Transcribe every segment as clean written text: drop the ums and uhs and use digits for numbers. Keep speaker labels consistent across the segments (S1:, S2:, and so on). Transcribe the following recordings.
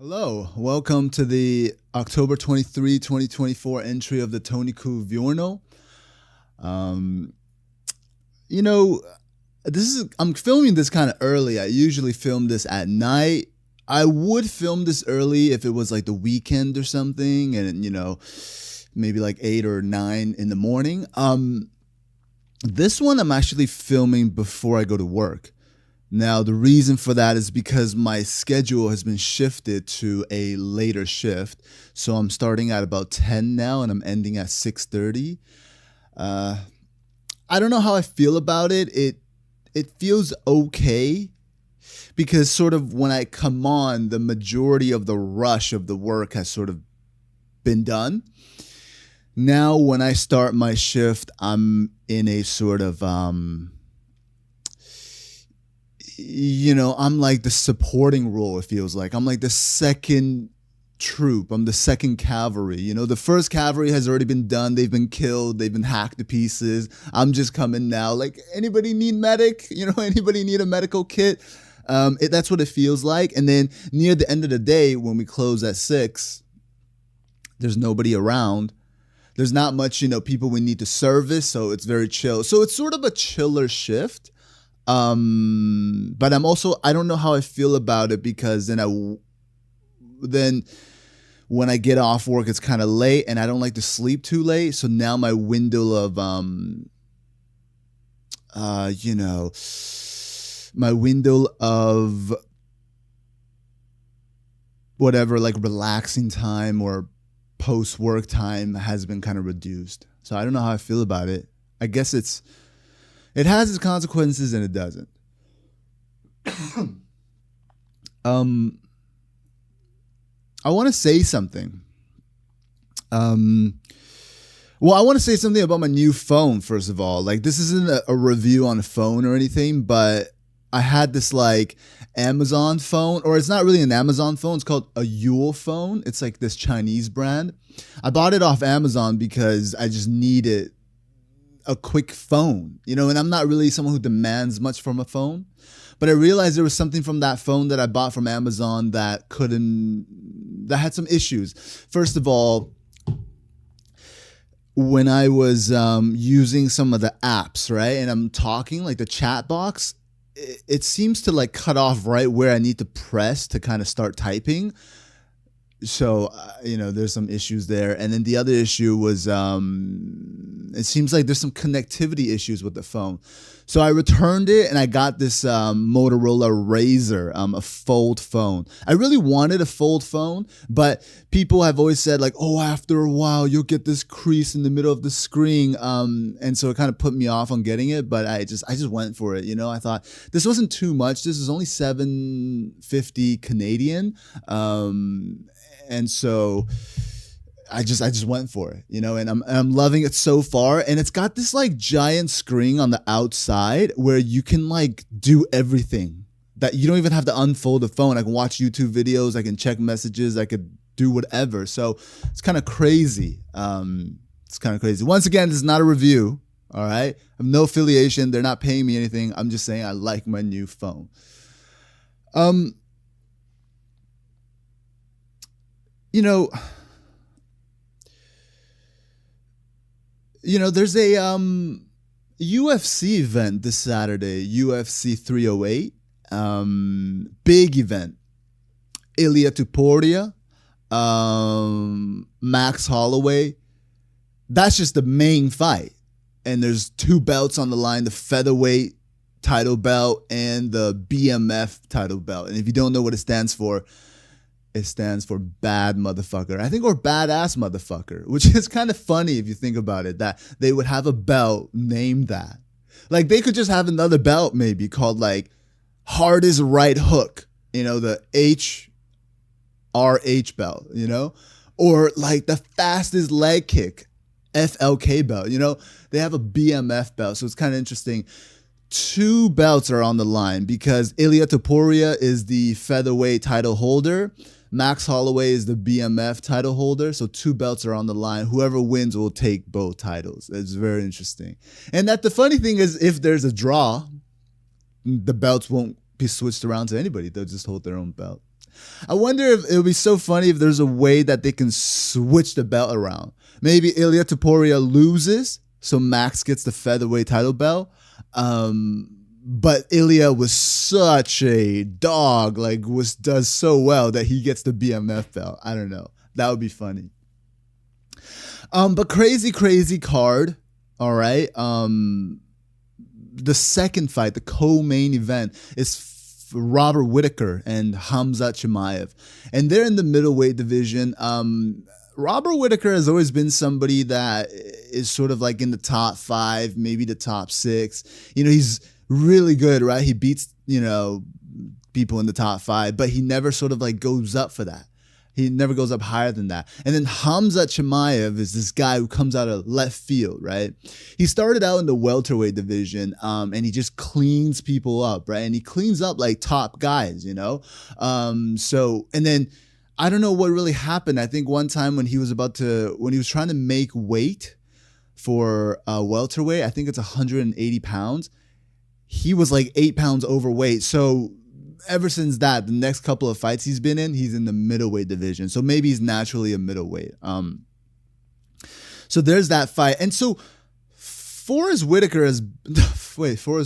S1: Hello, welcome to the October 23, 2024 entry of the Toniku Viorno. Um, you know, I'm filming this kind of early. I usually film this at night. I would film this early if it was like the weekend or something and maybe like 8 or 9 in the morning. This one I'm actually filming before I go to work. Now, the reason for that is because my schedule has been shifted to a later shift. So I'm starting at about 10 now and I'm ending at 6:30. I don't know how I feel about it. It feels okay because sort of when I come on, the majority of the rush of the work has sort of been done. Now, when I start my shift, I'm in a sort of I'm like the supporting role, it feels like. I'm like the second troop. I'm the second cavalry. The first cavalry has already been done. They've been killed. They've been hacked to pieces. I'm just coming now. Like, anybody need medic? Anybody need a medical kit? That's what it feels like. And then near the end of the day, when we close at 6, there's nobody around. There's not much, people we need to service. So it's very chill. So it's sort of a chiller shift. But I don't know how I feel about it because then when I get off work, it's kind of late and I don't like to sleep too late. So now my window of, my window of whatever, like relaxing time or post work time has been kind of reduced. So I don't know how I feel about it. I guess it has its consequences and it doesn't. I want to say something. I want to say something about my new phone, first of all. Like, this isn't a review on a phone or anything, but I had this like Amazon phone, or it's not really an Amazon phone. It's called a Yule phone. It's like this Chinese brand. I bought it off Amazon because I just needed a quick phone, and I'm not really someone who demands much from a phone, but I realized there was something from that phone that I bought from Amazon that had some issues. First of all, when I was using some of the apps, right, and I'm talking, like the chat box, it seems to like cut off right where I need to press to kind of start typing. So, there's some issues there. And then the other issue was it seems like there's some connectivity issues with the phone. So I returned it and I got this Motorola Razr, a fold phone. I really wanted a fold phone, but people have always said like, oh, after a while, you'll get this crease in the middle of the screen. And so it kind of put me off on getting it, but I just went for it. I thought this wasn't too much. This is only $750 Canadian. And so I just went for it, and I'm loving it so far. And it's got this like giant screen on the outside where you can like do everything that you don't even have to unfold the phone. I can watch YouTube videos. I can check messages. I could do whatever. So it's kind of crazy. Once again, this is not a review. All right. I have no affiliation. They're not paying me anything. I'm just saying I like my new phone. There's a UFC event this Saturday, UFC 308. Big event. Ilia Topuria, Max Holloway. That's just the main fight. And there's 2 belts on the line, the featherweight title belt and the BMF title belt. And if you don't know what it stands for bad motherfucker. I think, or badass motherfucker, which is kind of funny if you think about it, that they would have a belt named that. Like, they could just have another belt maybe called like hardest right hook, the HRH belt, or like the fastest leg kick, FLK belt, they have a BMF belt. So it's kind of interesting. 2 belts are on the line because Ilia Topuria is the featherweight title holder. Max Holloway is the BMF title holder. So 2 belts are on the line. Whoever wins will take both titles. It's very interesting. And that the funny thing is, if there's a draw, the belts won't be switched around to anybody. They'll just hold their own belt. I wonder if it would be so funny if there's a way that they can switch the belt around. Maybe Ilia Topuria loses, so Max gets the featherweight title belt. But Ilia was such a dog, like does so well that he gets the BMF belt. I don't know. That would be funny. But crazy card. All right. The second fight, the co-main event, is Robert Whitaker and Khamzat Chimaev, and they're in the middleweight division. Robert Whitaker has always been somebody that is sort of like in the top 5, maybe the top 6. You know, he's really good, right? He beats, you know, people in the top 5, but he never sort of like goes up for that. He never goes up higher than that. And then Khamzat Chimaev is this guy who comes out of left field, right? He started out in the welterweight division, and he just cleans people up, right? And he cleans up like top guys, you know? And then I don't know what really happened. I think one time when he was trying to make weight for welterweight, I think it's 180 pounds, he was like 8 pounds overweight. So ever since that, the next couple of fights he's been in, he's in the middleweight division. So maybe he's naturally a middleweight. So there's that fight. And so Robert Whitaker, Forrest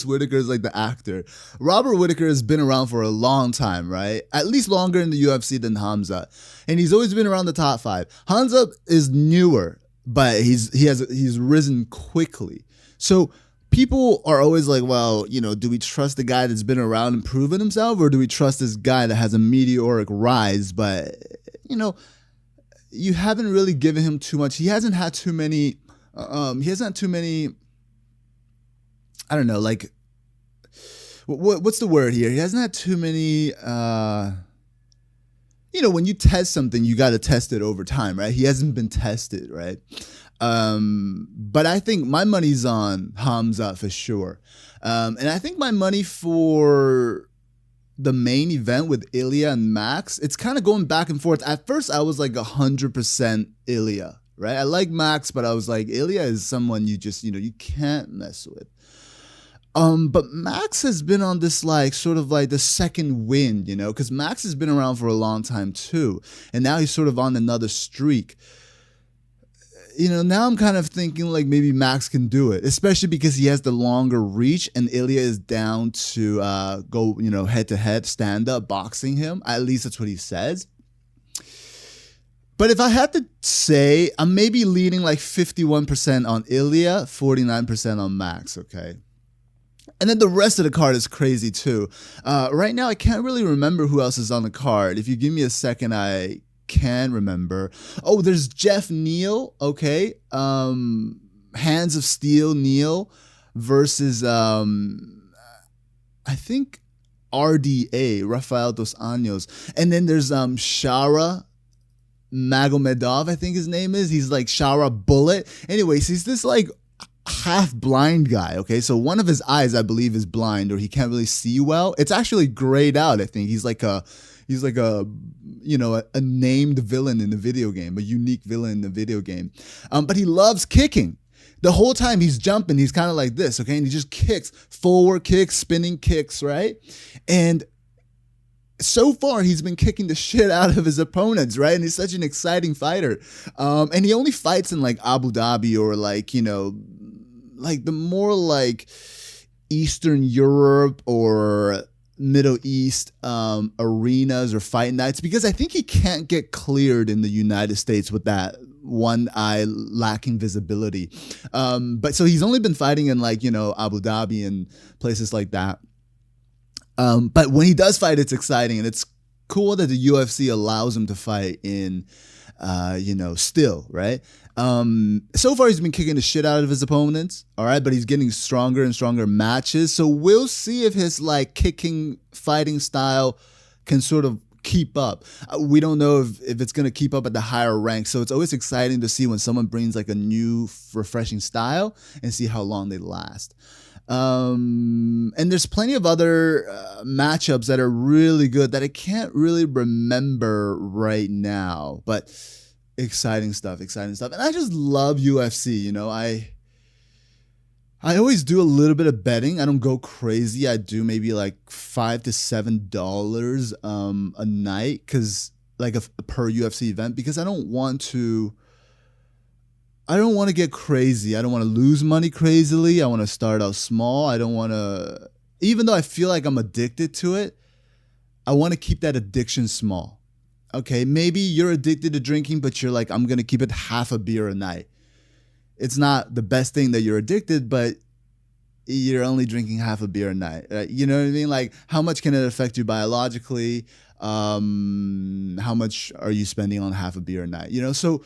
S1: Whitaker is like the actor. Robert Whitaker has been around for a long time, right? At least longer in the UFC than Khamzat. And he's always been around the top 5. Khamzat is newer, but he's risen quickly. So people are always like, well, you know, do we trust the guy that's been around and proven himself, or do we trust this guy that has a meteoric rise, but, you know, you haven't really given him too much. He hasn't had too many, I don't know, like, what's the word here? He hasn't had too many, you know, when you test something, you got to test it over time, right? He hasn't been tested, right? But I think my money's on Khamzat for sure. And I think my money for the main event with Ilia and Max, it's kind of going back and forth. At first, I was like 100% Ilia, right? I like Max, but I was like, Ilia is someone you just, you know, you can't mess with. But Max has been on this like sort of like the second wind, you know, because Max has been around for a long time too. And now he's sort of on another streak. You know, now I'm kind of thinking like maybe Max can do it, especially because he has the longer reach and Ilia is down to go, you know, head-to-head, stand-up, boxing him. At least that's what he says. But if I had to say, I'm maybe leaning like 51% on Ilia, 49% on Max, okay? And then the rest of the card is crazy too. Right now, I can't really remember who else is on the card. If you give me a second, I can remember. Oh, there's Jeff Neal, okay. Hands of Steel Neal versus I think RDA, Rafael Dos Anjos. And then there's Shara Magomedov, I think his name is. He's like Shara Bullet. Anyways, he's this like half blind guy, okay? So one of his eyes, I believe, is blind, or he can't really see well. It's actually grayed out, I think. He's like a you know, a named villain in the video game, a unique villain in the video game. But he loves kicking. The whole time he's jumping, he's kind of like this, okay? And he just kicks, forward kicks, spinning kicks, right? And so far, he's been kicking the shit out of his opponents, right? And he's such an exciting fighter. And he only fights in like Abu Dhabi or like, you know, like the more like Eastern Europe or Middle East arenas or fight nights, because I think he can't get cleared in the United States with that one eye lacking visibility. But so he's only been fighting in like, you know, Abu Dhabi and places like that. But when he does fight, it's exciting, and it's cool that the UFC allows him to fight in, you know, still, right? So far, he's been kicking the shit out of his opponents, all right? But he's getting stronger and stronger matches. So we'll see if his, like, kicking, fighting style can sort of keep up. We don't know if it's going to keep up at the higher rank. So it's always exciting to see when someone brings, like, a new, refreshing style and see how long they last. And there's plenty of other matchups that are really good that I can't really remember right now, but exciting stuff. And I just love UFC, you know, I I always do a little bit of betting. I don't go crazy. I do maybe like $5 to $7 a night, because like a per UFC event, because I don't want to get crazy. I don't want to lose money crazily. I want to start out small. I don't want to, even though I feel like I'm addicted to it, I want to keep that addiction small. Okay, maybe you're addicted to drinking, but you're like, I'm going to keep it half a beer a night. It's not the best thing that you're addicted, but you're only drinking half a beer a night. You know what I mean? Like, how much can it affect you biologically? How much are you spending on half a beer a night? You know, so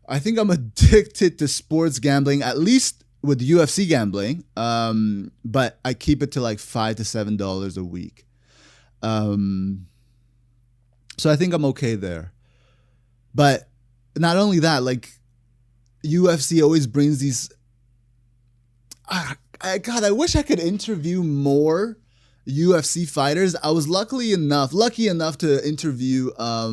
S1: I think I'm addicted to sports gambling, at least with UFC gambling. But I keep it to like $5 to $7 a week. So I think I'm okay there. But not only that, like, UFC always brings these. God, I wish I could interview more UFC fighters. I was lucky enough to interview. Her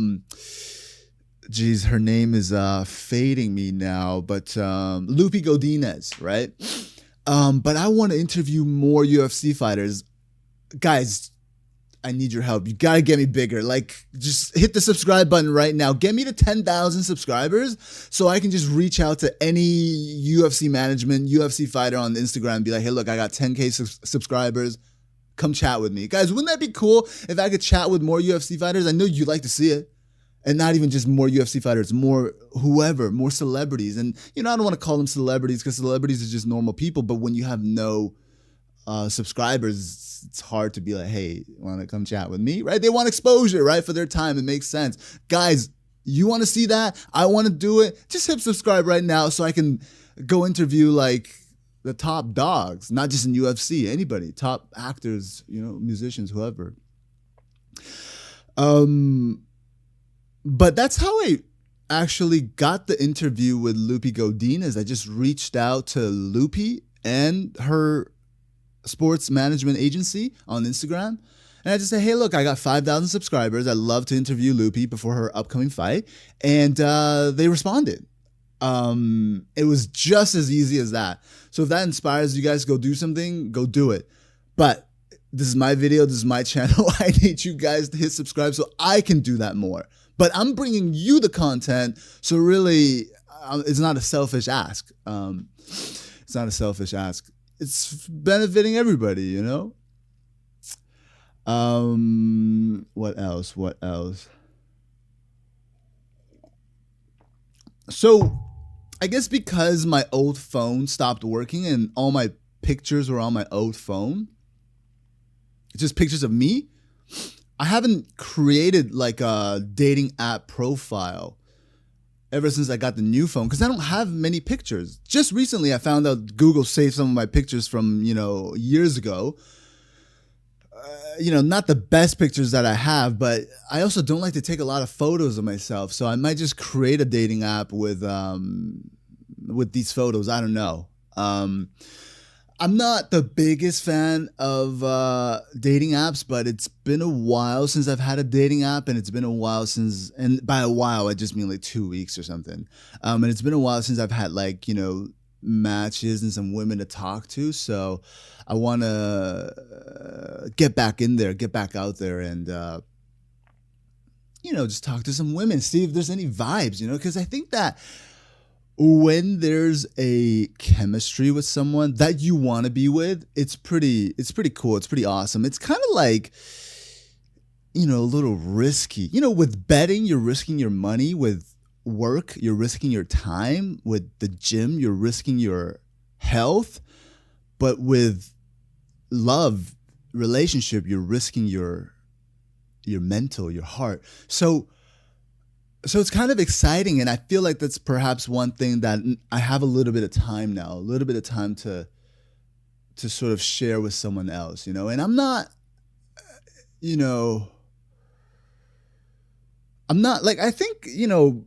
S1: name is fading me now, but Loopy Godinez, right? But I want to interview more UFC fighters. Guys, I need your help. You got to get me bigger. Like, just hit the subscribe button right now. Get me to 10,000 subscribers so I can just reach out to any UFC management, UFC fighter on Instagram and be like, hey, look, I got 10K subscribers. Come chat with me. Guys, wouldn't that be cool if I could chat with more UFC fighters? I know you'd like to see it. And not even just more UFC fighters, more whoever, more celebrities. And, you know, I don't want to call them celebrities because celebrities are just normal people. But when you have no subscribers, it's hard to be like, hey, want to come chat with me, right? They want exposure, right? For their time. It makes sense. Guys, you want to see that? I want to do it. Just hit subscribe right now so I can go interview like the top dogs, not just in UFC, anybody, top actors, you know, musicians, whoever. But that's how I actually got the interview with Loopy Godinez. I just reached out to Loopy and her sports management agency on Instagram. And I just said, hey, look, I got 5,000 subscribers. I'd love to interview Loopy before her upcoming fight. And they responded. It was just as easy as that. So if that inspires you guys to go do something, go do it. But this is my video. This is my channel. I need you guys to hit subscribe so I can do that more. But I'm bringing you the content. So really, it's not a selfish ask. It's not a selfish ask. It's benefiting everybody, you know? What else? So I guess because my old phone stopped working and all my pictures were on my old phone, just pictures of me, I haven't created like a dating app profile ever since I got the new phone, because I don't have many pictures. Just recently, I found out Google saved some of my pictures from, you know, years ago. You know, not the best pictures that I have, but I also don't like to take a lot of photos of myself. So I might just create a dating app with these photos. I don't know. I'm not the biggest fan of dating apps, but it's been a while since I've had a dating app, and it's been a while since, and by a while, I just mean like 2 weeks or something. And it's been a while since I've had like, you know, matches and some women to talk to. So I want to get back in there, get back out there and, you know, just talk to some women, see if there's any vibes, you know, because I think that when there's a chemistry with someone that you want to be with, it's pretty cool. It's pretty awesome. It's kind of like, you know, a little risky. You know, with betting, you're risking your money. With work, you're risking your time. With the gym, you're risking your health. But with love, relationship, you're risking your mental, your heart. So it's kind of exciting, and I feel like that's perhaps one thing that I have a little bit of time now, a little bit of time to sort of share with someone else, you know. And I'm not, you know, I'm not like, I think, you know,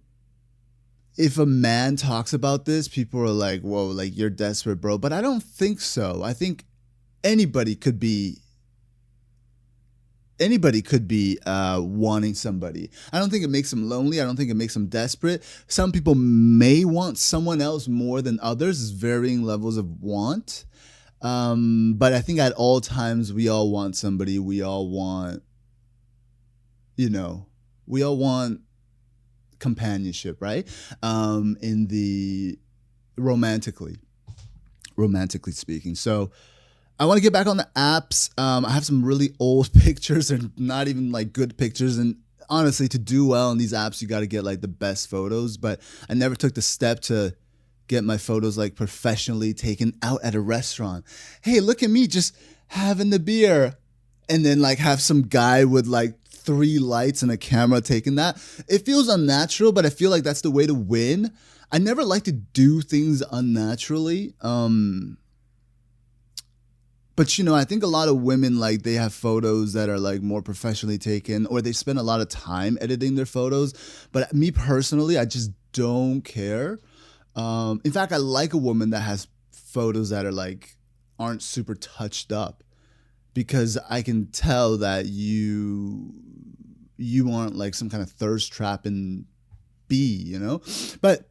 S1: if a man talks about this, people are like, whoa, like you're desperate, bro. But I don't think so. I think anybody could be, anybody could be wanting somebody. I don't think it makes them lonely. I don't think it makes them desperate. Some people may want someone else more than others. There's varying levels of want. But I think at all times we all want somebody. We all want, we all want companionship, right? In the romantically speaking. So I want to get back on the apps. I have some really old pictures and not even like good pictures. And honestly, to do well in these apps, you got to get like the best photos. But I never took the step to get my photos like professionally taken out at a restaurant. Hey, look at me just having the beer. And then like have some guy with like 3 lights and a camera taking that. It feels unnatural, but I feel like that's the way to win. I never like to do things unnaturally. But I think a lot of women, like, they have photos that are like more professionally taken, or they spend a lot of time editing their photos. But me personally, I just don't care. In fact, I like a woman that has photos that are like aren't super touched up, because I can tell that you aren't like some kind of thirst trapping bee, But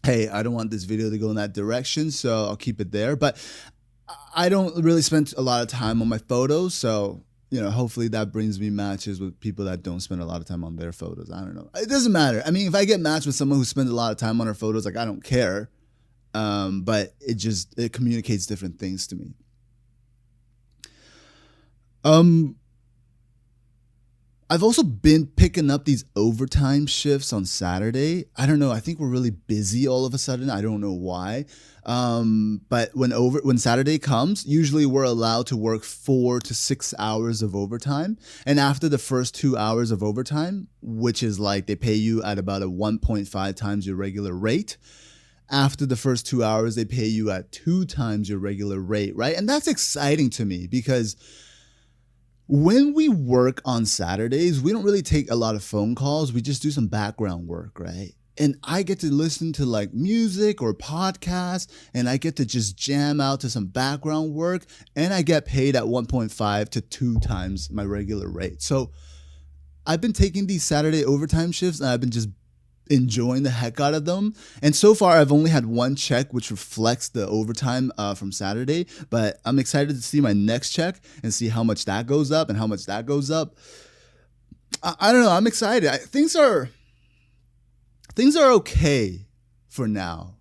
S1: hey, I don't want this video to go in that direction, so I'll keep it there. But I don't really spend a lot of time on my photos, so hopefully that brings me matches with people that don't spend a lot of time on their photos. I don't know. It doesn't matter. I mean, if I get matched with someone who spends a lot of time on her photos, like, I don't care. But it communicates different things to me. I've also been picking up these overtime shifts on Saturday. I don't know. I think we're really busy all of a sudden. I don't know why. But when Saturday comes, usually we're allowed to work 4 to 6 hours of overtime. And after the first 2 hours of overtime, which is like they pay you at about a 1.5 times your regular rate. After the first 2 hours, they pay you at 2 times your regular rate, right? And that's exciting to me, because when we work on Saturdays, we don't really take a lot of phone calls. We just do some background work, right? And I get to listen to like music or podcasts, and I get to just jam out to some background work, and I get paid at 1.5 to 2 times my regular rate. So I've been taking these Saturday overtime shifts, and I've been just enjoying the heck out of them. And so far, I've only had 1 check, which reflects the overtime from Saturday. But I'm excited to see my next check and see how much that goes up and how much that goes up. I don't know. I'm excited. Things are okay for now.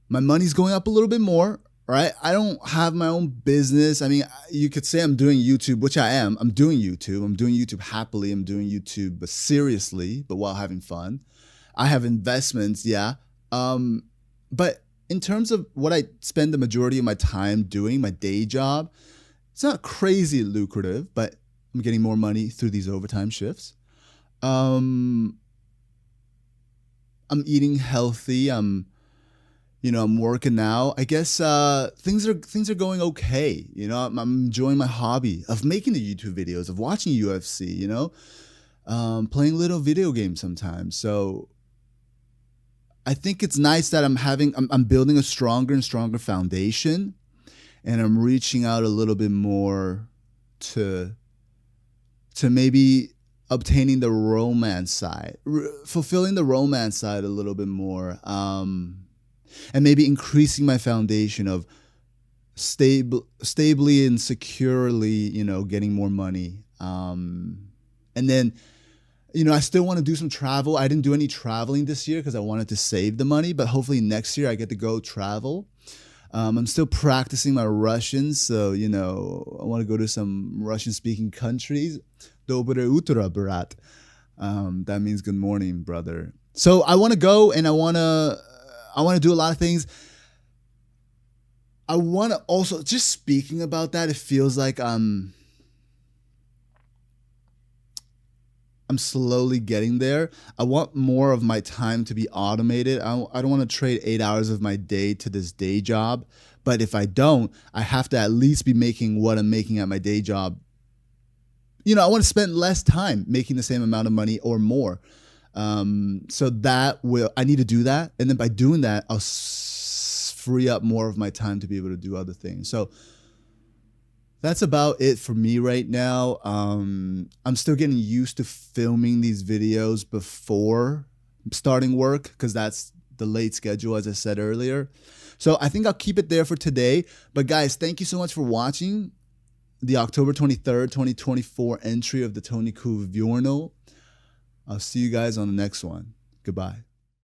S1: My money's going up a little bit more. Right? I don't have my own business. I mean, you could say I'm doing YouTube, which I am. I'm doing YouTube. I'm doing YouTube happily. I'm doing YouTube but seriously, but while having fun. I have investments, yeah. But in terms of what I spend the majority of my time doing, my day job, it's not crazy lucrative, but I'm getting more money through these overtime shifts. I'm eating healthy. I'm working out. I guess things are going okay. I'm enjoying my hobby of making the YouTube videos, of watching UFC. Playing little video games sometimes. So I think it's nice that I'm building a stronger and stronger foundation, and I'm reaching out a little bit more to maybe obtaining the romance side, fulfilling the romance side a little bit more. And maybe increasing my foundation of stably and securely, getting more money. And then, I still want to do some travel. I didn't do any traveling this year because I wanted to save the money, but hopefully next year I get to go travel. I'm still practicing my Russian, so, I want to go to some Russian-speaking countries. Dobre utro, brat. That means good morning, brother. So I want to go, and I want to do a lot of things. I want to also, just speaking about that, it feels like I'm slowly getting there. I want more of my time to be automated. I don't want to trade 8 hours of my day to this day job. But if I don't, I have to at least be making what I'm making at my day job. I want to spend less time making the same amount of money or more. So I need to do that. And then by doing that, I'll free up more of my time to be able to do other things. So That's about it for me right now. I'm still getting used to filming these videos before starting work because that's the late schedule, as I said earlier. So I think I'll keep it there for today. But guys, thank you so much for watching the October 23rd, 2024 entry of the Tony Kuviorno. I'll see you guys on the next one. Goodbye.